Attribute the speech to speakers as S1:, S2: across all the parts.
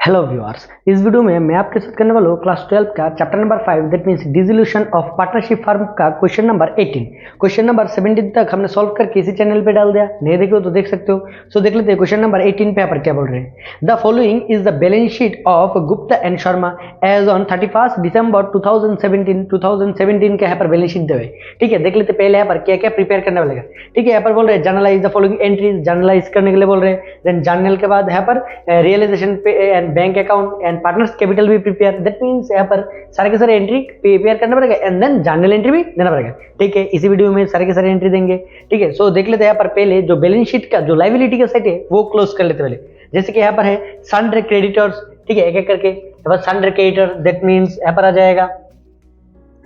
S1: Hello viewers, इस video में मैं आपके साथ करने वाला हूँ क्लास 12 का chapter number 5 that means dissolution of partnership firm का क्वेश्चन नंबर 18। क्वेश्चन नंबर 17 तक हमने सॉल्व करके इसी चैनल पे डाल दिया, नहीं देखे हो तो देख सकते हो। सो देख लेते हैं क्वेश्चन नंबर 18 पे यहाँ पर क्या बोल रहे हैं। The following is the balance sheet of Gupta and Sharma as on 31 December 2017 का यहाँ पर बैलेंस शीट देवे। ठीक है, देख लेते पहले यहाँ पर क्या क्या प्रिपेयर करने वालेगा। ठीक है, यहाँ पर बोल रहे हैं generalized the following entries, generalized करने के लिए बोल रहे हैं। देन जर्नल के बाद यहाँ पर रियलाइजेशन पे and bank account and partners capital भी प्रिपेयर। दैट मींस यहाँ पर सारे के सारे एंट्री प्रिपेयर करना पड़ेगा एंड देन जर्नल एंट्री भी देना पड़ेगा। ठीक है, इसी वीडियो में सारे के सारे एंट्री देंगे। ठीक है, सो देख लेते हैं यहाँ पर पहले जो बैलेंस शीट का जो लायबिलिटी का साइड है वो क्लोज कर लेते पहले। जैसे कि यहाँ पर है सन्ड्री क्रेडिटर्स। ठीक है, एक एक करके यहाँ पर सन्ड्री क्रेडिटर, दैट मींस यहाँ पर आ जाएगा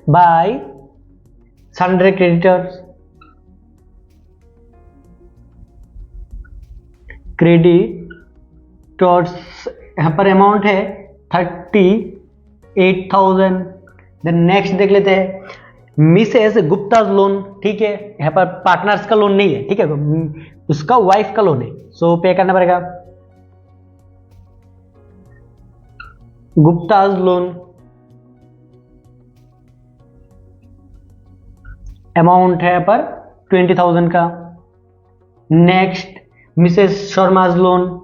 S1: बाय सन्ड्री क्रेडिटर्स, क्रेडिटर्स यहाँ पर अमाउंट है 38,000। देन नेक्स्ट देख लेते हैं मिसेस गुप्ताज लोन। ठीक है, यहाँ पर पार्टनर्स का लोन नहीं है, ठीक है, उसका वाइफ का लोन है, सो पे करना पड़ेगा गुप्ताज लोन, अमाउंट है यहाँ पर 20,000 का। Next Mrs Sharma's loan,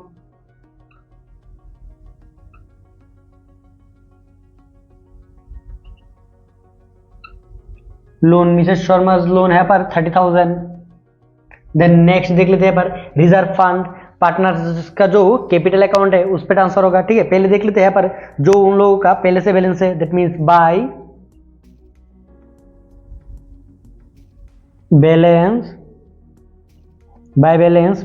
S1: Mrs Sharma's loan है पर 30,000। देन नेक्स्ट देख लेते हैं पर रिजर्व फंड, पार्टनर्स का जो कैपिटल अकाउंट है उस पर ट्रांसफर होगा। ठीक है, पहले देख लेते हैं पर जो उन लोगों का पहले से बैलेंस है, that means by balance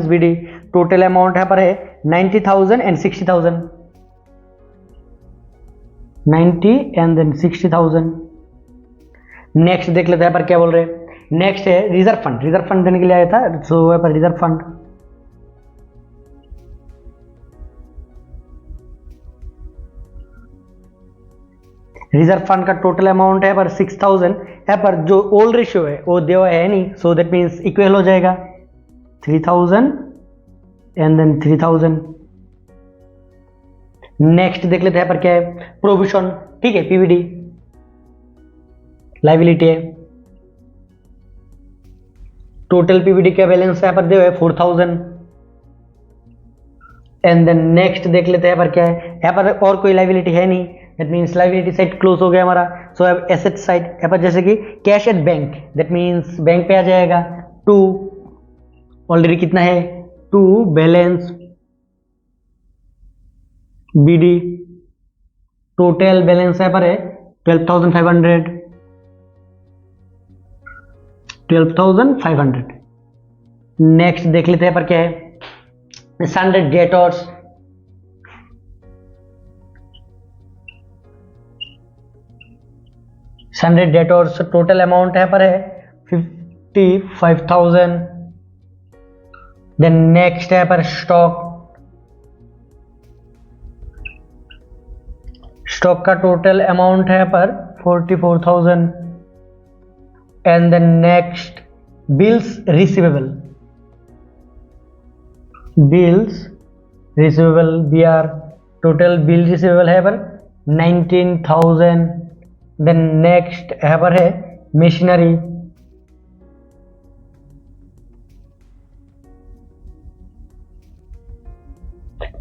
S1: BD total amount यहाँ पर है 90,000 एंड 60,000, 90 एंड देन 60,000। नेक्स्ट देख लेते हैं पर क्या बोल रहे हैं। नेक्स्ट है रिजर्व फंड देने के लिए आया था, सो यहाँ पर रिजर्व फंड, का टोटल अमाउंट है पर 6,000। यहाँ पर जो ओल्ड रेशियो है वो देवा है नहीं, सो दैट मीन्स इक्वल हो जाएगा 3,000 एंड देन 3,000। नेक्स्ट देख लेते हैं पर क्या है प्रोविजन। ठीक है, पीवीडी लायबिलिटी है, टोटल पीवीडी का बैलेंस यहाँ पर दिया है 4,000। एंड देन नेक्स्ट देख लेते हैं पर क्या है, यहाँ पर और कोई लायबिलिटी है नहीं, that means liability side close हो गया हमारा। सो एसेट साइड यहाँ पर जैसे कि cash at bank, that means bank पे आ जाएगा 2, ऑलरेडी कितना है 2 बैलेंस बीडी, टोटल बैलेंस यहाँ पर है 12,500। नेक्स्ट देख लेते हैं पर क्या है सन्ड्री डेटर्स, टोटल अमाउंट यहाँ पर है 55,000। देन नेक्स्ट है पर स्टॉक का टोटल अमाउंट है पर 44,000। And then next bills receivable, BR, total bill receivable है पर 19,000। देन नेक्स्ट यहाँ पर है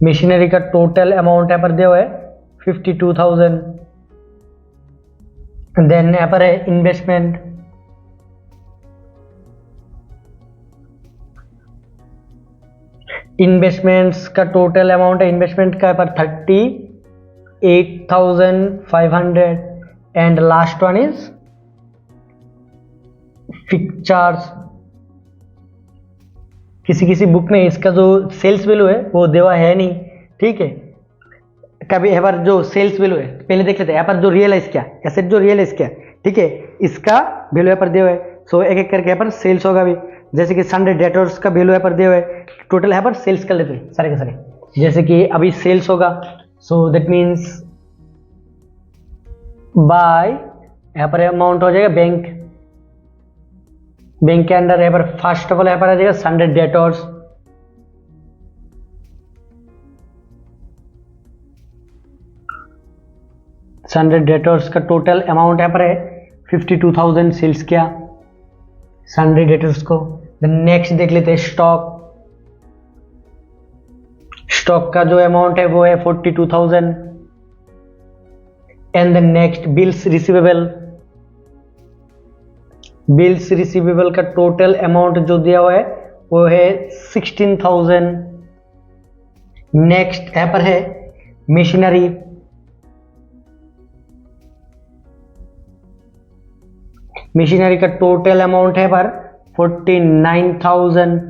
S1: मशीनरी का टोटल अमाउंट यहाँ पर दिया हुआ है 52,000। देन यहाँ पर है इन्वेस्टमेंट्स का टोटल अमाउंट है इन्वेस्टमेंट का पर 38,500। And last one is fixtures. किसी बुक में इसका जो सेल्स वैल्यू है वो देवा है नहीं। ठीक है, कभी यहाँ पर जो सेल्स वैल्यू है पहले देख लेते हैं, यहाँ पर जो रियलाइज किया एसेट जो रियलाइज किया, ठीक है, इसका वैल्यू यहाँ पर दिया हुआ है। सो एक एक करके यहाँ पर सेल्स होगा भी, जैसे कि सन्ड्री डेटर्स का वैल्यू यहाँ पर दिया हुआ है, टोटल यहाँ पर सेल्स कर लेते हैं सारे के सारे। जैसे कि अभी सेल्स होगा, सो दैट मीन्स बाय यहाँ पर अमाउंट हो जाएगा बैंक, बैंक के अंडर यहाँ पर फर्स्ट ऑफ ऑल यहाँ पर आ जाएगा सनडे डेटर्स, सनडे डेटर्स का टोटल अमाउंट यहाँ पर है 52,000 सेल्स किया सनडे डेटर्स को। नेक्स्ट देख लेते हैं स्टॉक, स्टॉक का जो अमाउंट है वो है 42,000। And then next bills receivable, bills receivable का टोटल अमाउंट जो दिया हुआ है वो है 16,000। नेक्स्ट यहाँ पर है मशीनरी, मशीनरी का टोटल अमाउंट है पर 49,000।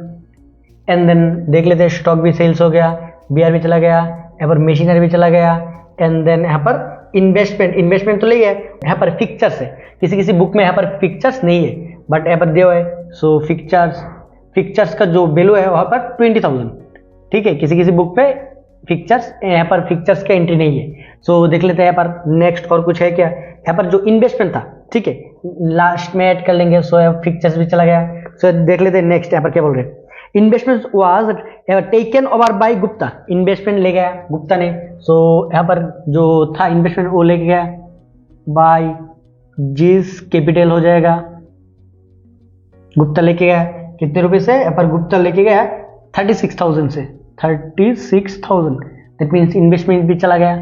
S1: एंड देन देख लेते हैं स्टॉक भी सेल्स हो गया, बीआर भी चला गया, यहाँ पर मशीनरी भी चला गया। एंड देन यहाँ पर इन्वेस्टमेंट, इन्वेस्टमेंट तो ले गया, यहाँ पर फिक्चर्स है, किसी किसी बुक में यहाँ पर फिक्चर्स नहीं है बट यहाँ पर दिया हुआ है। सो फिक्चर्स, फिक्चर्स का जो वैल्यू है वहाँ पर 20,000, ठीक है। किसी किसी बुक पे फिक्चर्स, यहाँ पर फिक्चर्स का एंट्री नहीं है। सो देख लेते हैं यहाँ पर नेक्स्ट और कुछ है क्या। यहाँ पर जो इन्वेस्टमेंट था, ठीक है, लास्ट में ऐड कर लेंगे। सो फिक्चर्स भी चला गया। सो देख लेते हैं नेक्स्ट यहाँ पर क्या बोल रहे हैं। Investment was taken over by Gupta, investment ले गया गुप्ता ने। सो यहाँ पर जो था इन्वेस्टमेंट वो लेके गया बाय जिस कैपिटल हो जाएगा, गुप्ता लेके गया कितने रुपए से, यहाँ पर गुप्ता लेके गया 36,000 से, 36,000। दैट मीन्स इन्वेस्टमेंट भी चला गया,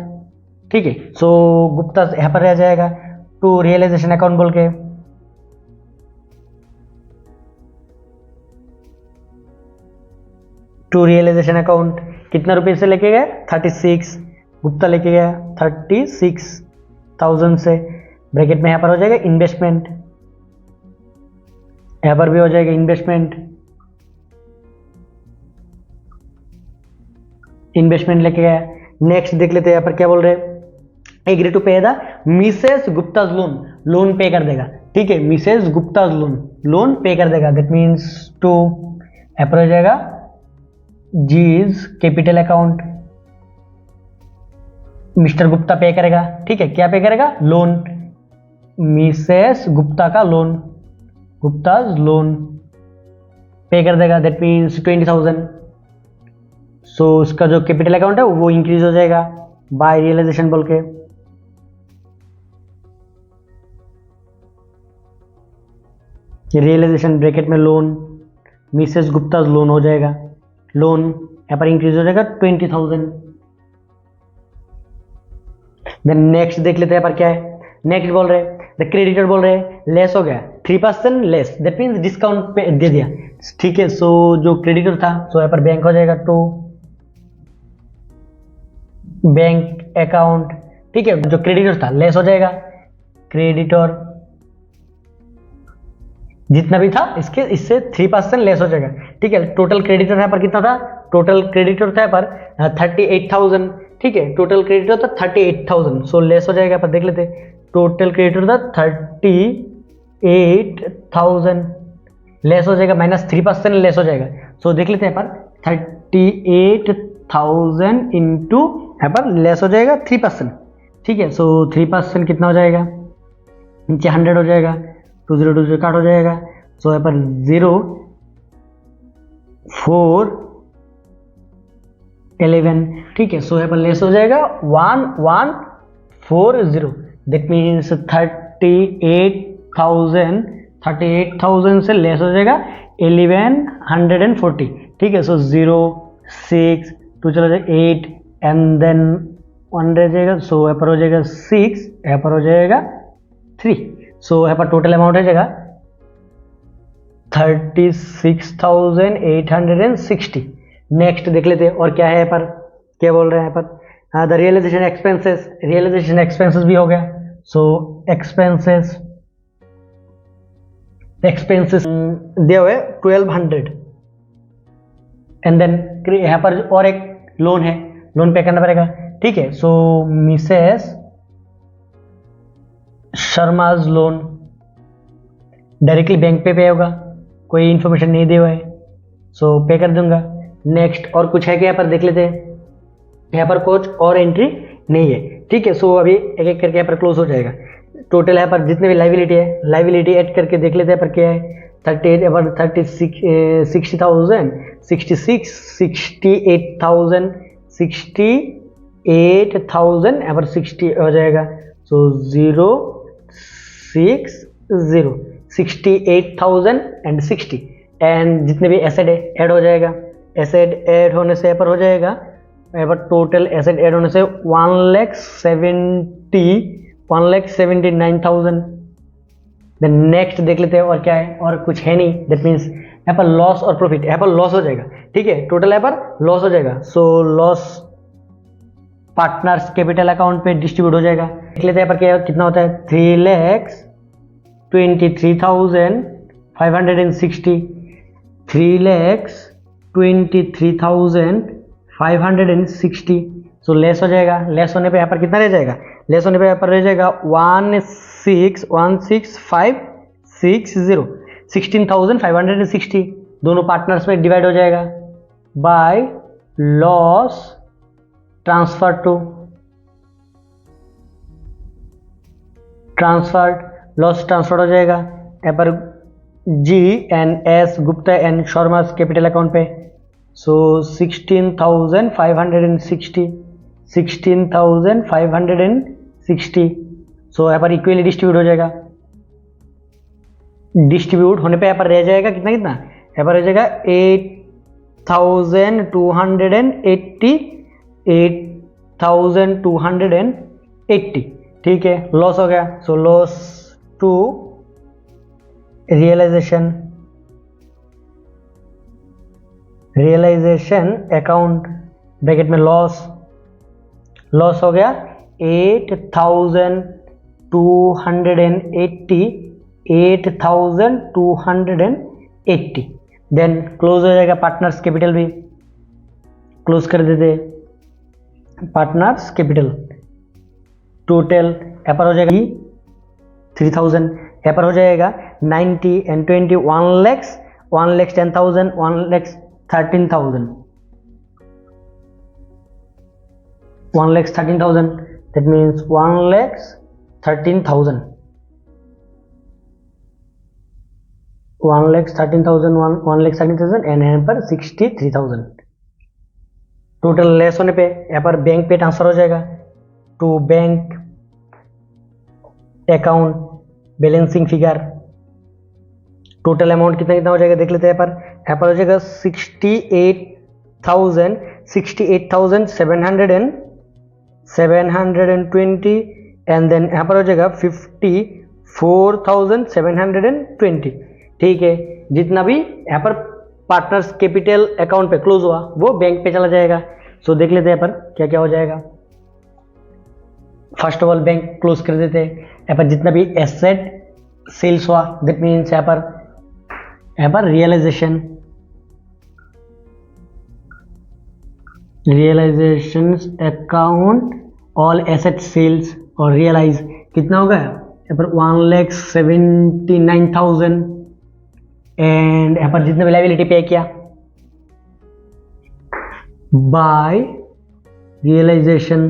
S1: ठीक है। सो गुप्ता यहाँ पर रह जाएगा टू रियलाइजेशन अकाउंट बोल के, टू रियलाइजेशन अकाउंट कितना रुपए से लेके गए 36, गुप्ता लेके गया 36,000 से। ब्रैकेट में यहाँ पर हो जाएगा इन्वेस्टमेंट, यहाँ पर भी हो जाएगा इन्वेस्टमेंट, इन्वेस्टमेंट लेके गया। नेक्स्ट देख लेते हैं यहाँ पर क्या बोल रहे हैं। एग्री टू पे the Mrs Gupta's loan, loan पे कर देगा, ठीक है। मिसेस गुप्ताज लोन, लोन पे कर देगा। दैट मीन्स टू, यहाँ पर हो जाएगा जीज कैपिटल अकाउंट, मिस्टर गुप्ता पे करेगा, ठीक है। क्या पे करेगा, लोन, मिसेस गुप्ता का लोन, गुप्ताज लोन पे कर देगा। That means 20,000। सो उसका जो कैपिटल अकाउंट है वो इंक्रीज हो जाएगा बाय रियलाइजेशन बोल के। रियलाइजेशन ब्रैकेट में लोन, मिसेस गुप्ता लोन हो जाएगा, लोन यहाँ पर इंक्रीज हो जाएगा 20,000। देन नेक्स्ट देख लेते हैं यहाँ पर क्या है। नेक्स्ट बोल रहे हैं द क्रेडिटर बोल रहे हैं लेस हो गया 3% लेस, दैट मीन्स डिस्काउंट पे दे दिया, ठीक है। सो जो क्रेडिटर था, सो यहाँ पर बैंक हो जाएगा टू बैंक अकाउंट, ठीक है। जो क्रेडिटर था लेस हो जाएगा, क्रेडिटर जितना भी था इसके इससे 3% लेस हो जाएगा, ठीक है। टोटल क्रेडिटर यहाँ पर कितना था, टोटल क्रेडिटर था यहाँ पर 38,000, ठीक है। टोटल क्रेडिटर था 38,000। सो लेस हो जाएगा, यहाँ पर देख लेते हैं। टोटल क्रेडिटर था 38,000, लेस हो जाएगा माइनस 3% लेस हो जाएगा। सो देख लेते हैं यहाँ पर 38,000 इंटू यहाँ पर लेस हो जाएगा 3%, ठीक है। सो 3% कितना हो जाएगा, नीचे 100 हो जाएगा, 20 काट हो जाएगा। सो यहाँ पर 0,4,11, ठीक है। सो यहाँ पर लेस हो जाएगा 1,140, दैट मीन्स 38,000 से लेस हो जाएगा 1,140, ठीक है। सो 0, 6, 2 चला जाएगा 8 एंड देन 1 रह जाएगा। सो यहाँ पर हो जाएगा 6, यहाँ पर हो जाएगा 3। सो यहाँ पर टोटल अमाउंट हो जाएगा 36,860। नेक्स्ट देख लेते हैं और क्या है यहाँ पर, क्या बोल रहे हैं यहाँ पर। The realisation expenses, realisation expenses भी हो गया। सो एक्सपेंसेस, एक्सपेंसेस दिया हुआ है 1200 एंड देन यहाँ पर और एक लोन है, लोन पे करना पड़ेगा, ठीक है। So Mrs Sharma's loan directly bank पे होगा, कोई इन्फॉर्मेशन नहीं दिया हुआ है, सो पे कर दूंगा। नेक्स्ट और कुछ है कि यहाँ पर देख लेते हैं। यहाँ पर कुछ और एंट्री नहीं है, ठीक है। सो अभी एक एक करके यहाँ पर क्लोज हो जाएगा। टोटल यहाँ पर जितने भी लाइबिलिटी ऐड करके देख लेते हैं पर क्या है 38 अबाउट 36 60,000 66 68,000 68,000 अबाउट 60 हो जाएगा। सो 0 6 0 68,000 एंड 60 एंड जितने भी एसेट ऐड हो जाएगा, एसेट ऐड होने से यहाँ पर हो जाएगा यहाँ पर टोटल एसेट ऐड होने से 1,79,000। देन नेक्स्ट देख लेते हैं और क्या है, और कुछ है नहीं। दैट मीन्स यहाँ पर लॉस और प्रॉफिट, यहाँ पर लॉस हो जाएगा, ठीक है, टोटल यहाँ पर लॉस हो जाएगा। So loss partners capital account पे डिस्ट्रीब्यूट हो जाएगा। देख लेते हैं यहाँ पर क्या कितना होता है 3,23,560 3,23,560। सो लेस हो जाएगा, लेस होने पे यहाँ पर कितना रह जाएगा, लेस होने पे यहाँ पर रह जाएगा 1,6,560 16,560 दोनों पार्टनर्स में डिवाइड हो जाएगा by loss transfer loss transfer हो जाएगा यहाँ पर G&S Gupta and Sharma capital account पे। सो 16,560 सो यहाँ पर इक्वली डिस्ट्रीब्यूट हो जाएगा। डिस्ट्रीब्यूट होने पे यहाँ पर रह जाएगा कितना यहाँ पर रह जाएगा 8,280 ठीक है, लॉस हो गया। So loss to realisation account bracket में लॉस हो गया 8,280 देन क्लोज हो जाएगा। पार्टनर्स कैपिटल भी क्लोज कर देते। पार्टनर्स कैपिटल टोटल यहाँ पर हो जाएगा 3,000, यहाँ पर हो जाएगा 90 एंड 20 1,10,000 1,13,000 1,13,000 that means 1,13,000 and यहाँ पर 63,000 टोटल लेस होने पे यहाँ पर बैंक पे ट्रांसफर हो जाएगा to bank account balancing figure. Total amount कितना हो जाएगा देख लेते हैं। यहाँ पर हो जाएगा 68,720 एंड देन यहाँ पर हो जाएगा 54,720 ठीक है। जितना भी यहाँ पर पार्टनर्स कैपिटल अकाउंट पे क्लोज हुआ वो बैंक पे चला जाएगा। सो देख लेते हैं यहाँ पर क्या क्या हो जाएगा। First of all bank close कर देते हैं। यहाँ पर जितना भी एसेट सेल्स हुआ दैट मीन्स यहाँ पर realisation account all asset sales और रियलाइज कितना होगा यहाँ पर 1,79,000 एंड यहाँ पर जितने भी लायबिलिटी पे किया बाय रियलाइजेशन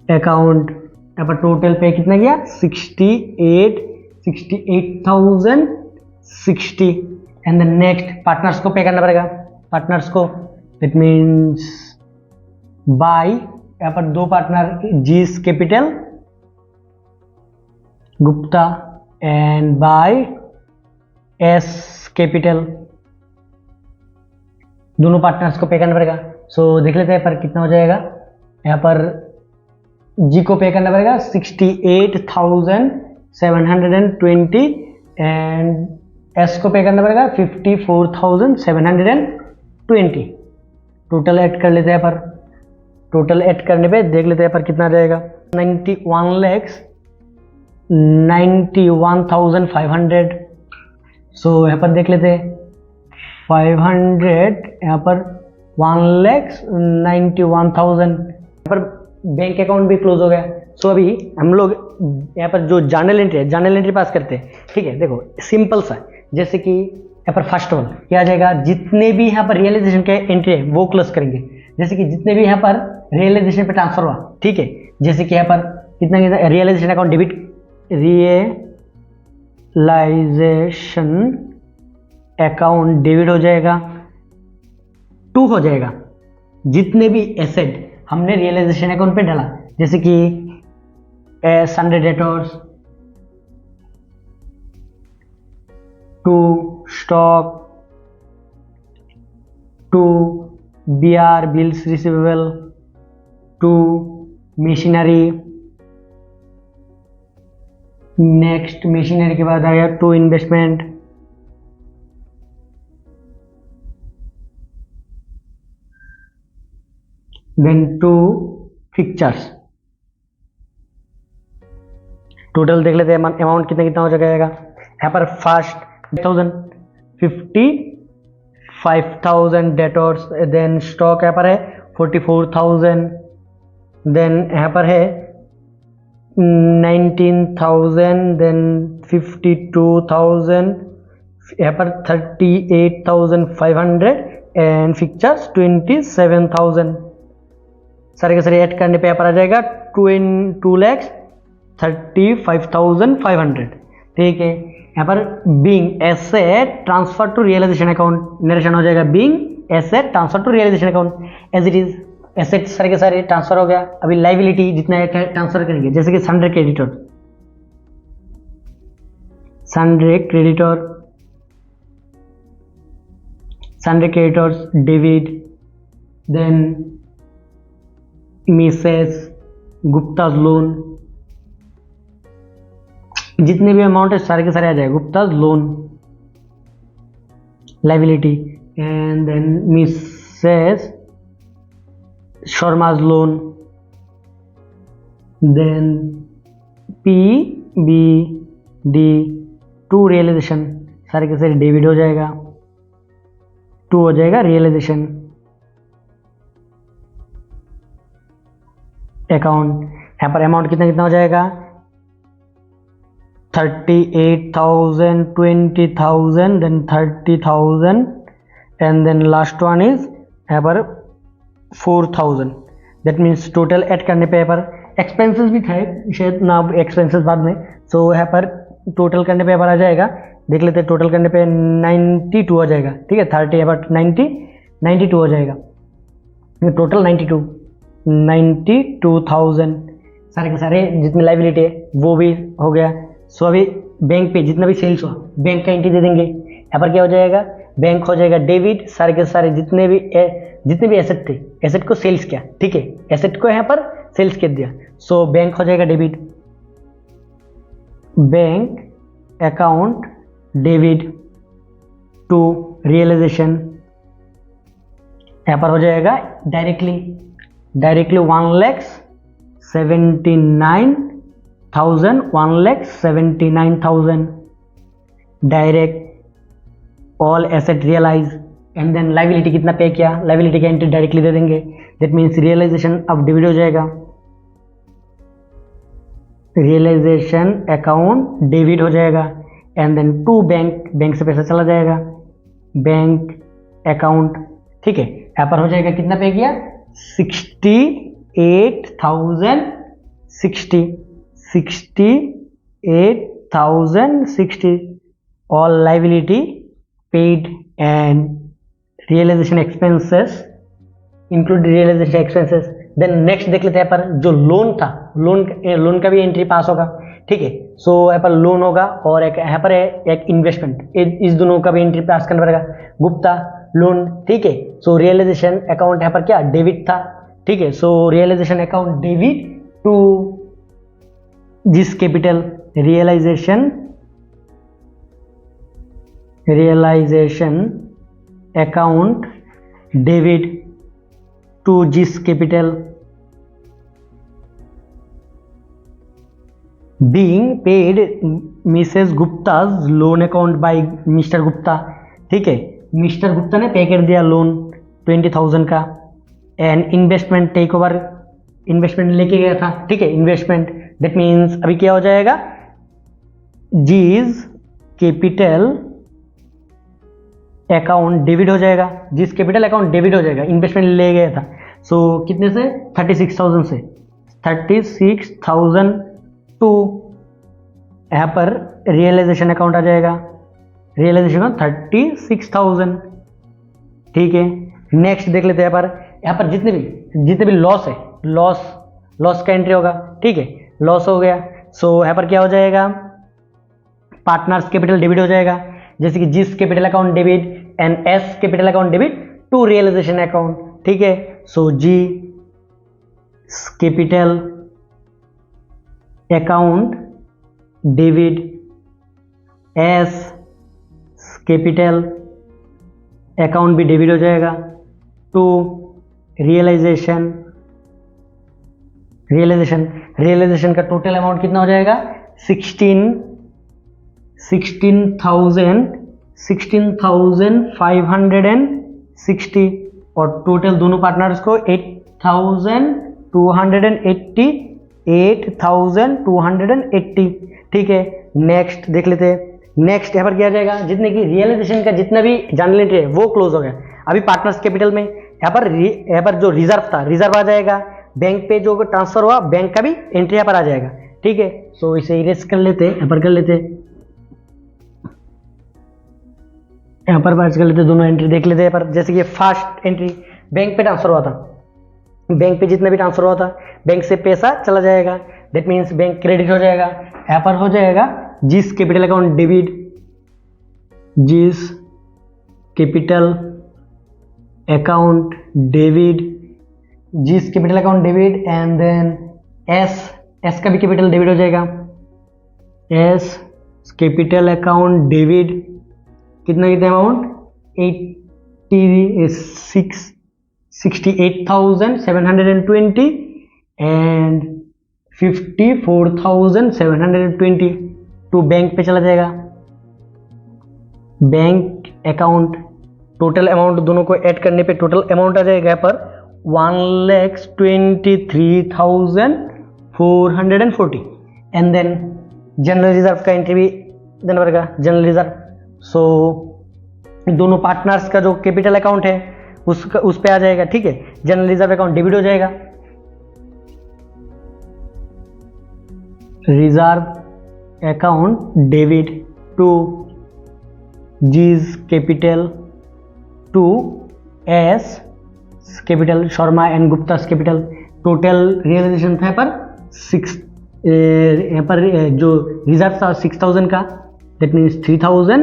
S1: अकाउंट। यहाँ पर टोटल पे कितना गया 68,060 एंड देन नेक्स्ट पार्टनर्स को पे करना पड़ेगा। पार्टनर्स को इट मीन्स बाय यहाँ पर दो पार्टनर जीस capital Gupta and by S capital दोनों पार्टनर्स को पे करना पड़ेगा। सो देख लेते हैं पर कितना हो जाएगा। यहाँ पर जी को पे करना पड़ेगा 68,720 एंड एस को पे करना पड़ेगा 54,720। टोटल ऐड कर लेते हैं पर टोटल ऐड करने पे देख लेते हैं पर कितना रहेगा 91,91,500। सो यहाँ पर देख लेते हैं 500 यहाँ पर 1,91,000 यहाँ पर बैंक अकाउंट भी क्लोज हो गया। सो अभी हम लोग यहाँ पर जो जर्नल एंट्री पास करते हैं ठीक है। देखो सिंपल सा जैसे कि यहाँ पर फर्स्ट ऑफ ऑल क्या आ जाएगा जितने भी यहाँ पर रियलाइजेशन के एंट्री है वो क्लोज करेंगे। जैसे कि जितने भी यहाँ पर रियलाइजेशन पे ट्रांसफर हुआ, ठीक है, जैसे कि यहाँ पर कितना कितना realisation account debit, realisation account debit हो जाएगा, टू हो जाएगा जितने भी एसेट हमने रियलाइजेशन अकाउंट पे डाला, जैसे कि sundry debtors, to stock, to BR bills receivable, to machinery, next machinery के बाद आया to investment, then to fixtures. Total देख लेते हैं अमाउंट कितना कितना हो जाएगा। यहाँ पर फर्स्ट 55,000 डेटर्स, देन स्टॉक यहाँ पर है 44,000, देन यहाँ पर है 19,000, देन 52,000, यहाँ पर 38,500 एंड फिक्चर्स 27,000। सारे के सारे ऐड करने पे यहाँ पर आ जाएगा 2,35,500, ठीक है। यहाँ पर being asset transfer to realisation account narration हो जाएगा, being asset transfer to realisation account as it is. Asset सारे के सारे ट्रांसफर हो गया। अभी लाइबिलिटी जितना ट्रांसफर करेंगे, जैसे कि sundry creditor, sundry creditors debit, then Mrs Gupta's loan, जितने भी अमाउंट है सारे के सारे आ जाएगा Gupta's loan liability, and then Mrs Sharma's loan, then PBD to realisation, सारे के सारे डेबिट हो जाएगा, टू हो जाएगा रियलाइजेशन अकाउंट। यहाँ पर अमाउंट कितना कितना हो जाएगा 38,000, 20,000, then 30,000, and then last one is यहाँ पर 4,000। दैट मीन्स टोटल ऐड करने पे यहाँ पर एक्सपेंसेस भी थे शायद ना, एक्सपेंसेस बाद में, सो यहाँ पर टोटल करने पे यहाँ पर आ जाएगा, देख लेते हैं टोटल करने पे 92 हो जाएगा, ठीक है। 30 यहाँ पर 92 हो जाएगा, टोटल 92,000 सारे के सारे जितने लाइबिलिटी है वो भी हो गया। सो अभी बैंक पे जितना भी सेल्स हुआ बैंक का एंट्री दे देंगे। यहाँ पर क्या हो जाएगा, बैंक हो जाएगा डेबिट, सारे के सारे जितने भी एसेट थे, एसेट को सेल्स किया, ठीक है, एसेट को यहाँ पर सेल्स कर दिया, सो बैंक हो जाएगा debit, bank account debit to realization, यहाँ पर हो जाएगा directly 1,79,000 direct all asset realize, and then liability कितना पे किया, लाइबिलिटी का एंट्री डायरेक्टली दे देंगे, दैट मीन्स रियलाइजेशन अब डिविड हो जाएगा, रियलाइजेशन अकाउंट डेबिट हो जाएगा, एंड देन टू बैंक से पैसा चला जाएगा, बैंक अकाउंट, ठीक है। यहाँ पर हो जाएगा कितना पे किया 68,060 all liability paid and realization expenses include realization expenses। Then next देख लेते हैं यहाँ पर जो लोन था, लोन का भी एंट्री पास होगा, ठीक है। सो यहाँ पर लोन होगा और एक यहाँ पर है एक इन्वेस्टमेंट, इस दोनों का भी एंट्री पास करना पड़ेगा, गुप्ता लोन, ठीक है। सो रियलाइजेशन अकाउंट यहाँ पर क्या डेबिट था, ठीक है। So realisation account debit to G's capital, realisation account debit to G's capital being paid Mrs Gupta's loan account by mister Gupta, ठीक है। मिस्टर गुप्ता ने पे कर दिया लोन 20,000 का, and investment take over, investment लेके गया था, ठीक है, इन्वेस्टमेंट, दैट मीन्स अभी क्या हो जाएगा जिस कैपिटल अकाउंट डेबिट हो जाएगा, जिस कैपिटल अकाउंट डेबिट हो जाएगा, इन्वेस्टमेंट ले गया था, सो कितने से 36,000 से 36,000 टू यहाँ पर रियलाइजेशन अकाउंट आ जाएगा, रियलाइजेशन 36,000। ठीक है, नेक्स्ट देख लेते हैं। यहाँ पर जितने भी लॉस है, लॉस का एंट्री होगा। ठीक है, लॉस हो गया। सो यहाँ पर क्या हो जाएगा, पार्टनर्स कैपिटल डेबिट हो जाएगा, जैसे कि G's capital account debit and S capital account debit to realisation account. ठीक है, so G capital account debit S capital account भी डेबिट हो जाएगा टू रियलाइजेशन का टोटल अमाउंट कितना हो जाएगा, 16,560 और टोटल दोनों पार्टनर्स को 8,280। ठीक है, नेक्स्ट देख लेते हैं। नेक्स्ट यहाँ पर क्या आ जाएगा, जितने की रियलाइजेशन का जितना भी जर्नल एंट्री है वो क्लोज हो गया। अभी पार्टनर्स कैपिटल में यहाँ पर जो रिजर्व था, रिजर्व आ जाएगा। बैंक पे जो ट्रांसफर हुआ, बैंक का भी एंट्री यहाँ पर आ जाएगा। ठीक है, सो इसे इरेज कर लेते हैं, यहाँ पर कर लेते हैं, यहाँ पर बात कर लेते हैं, दोनों एंट्री देख लेते हैं। पर जैसे कि फर्स्ट एंट्री बैंक पे ट्रांसफर हुआ था, बैंक पे जितना भी ट्रांसफर हुआ था, बैंक से पैसा चला जाएगा, दैट मीन्स बैंक क्रेडिट हो जाएगा। यहाँ पर हो जाएगा जिस कैपिटल अकाउंट डेबिट, जिस capital account debit and then S का भी कैपिटल डेबिट हो जाएगा। एस कैपिटल अकाउंट डेबिट कितना अमाउंट 68,720 एंड 54,720 टू बैंक पे चला जाएगा। बैंक अकाउंट टोटल अमाउंट दोनों को ऐड करने पे टोटल अमाउंट आ जाएगा यहाँ पर 1,23,440 एंड देन जनरल रिजर्व का एंट्री भी देना पड़ेगा, जनरल रिजर्व। सो दोनों पार्टनर्स का जो कैपिटल अकाउंट है उस पे आ जाएगा। ठीक है, जनरल रिजर्व अकाउंट डेबिट हो जाएगा, reserve account debit to G's capital to S capital, Sharma and Gupta capital. Total realisation था यहाँ पर जो रिजर्व था 6,000 का, दैट मीन्स 3,000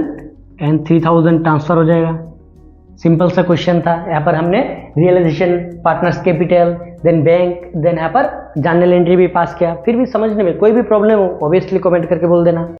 S1: एंड 3,000 ट्रांसफर हो जाएगा। सिंपल सा क्वेश्चन था। यहाँ पर हमने realization, partners capital, then bank, then यहाँ पर जर्नल एंट्री भी पास किया। फिर भी समझने में कोई भी प्रॉब्लम हो ऑब्वियसली कमेंट करके बोल देना।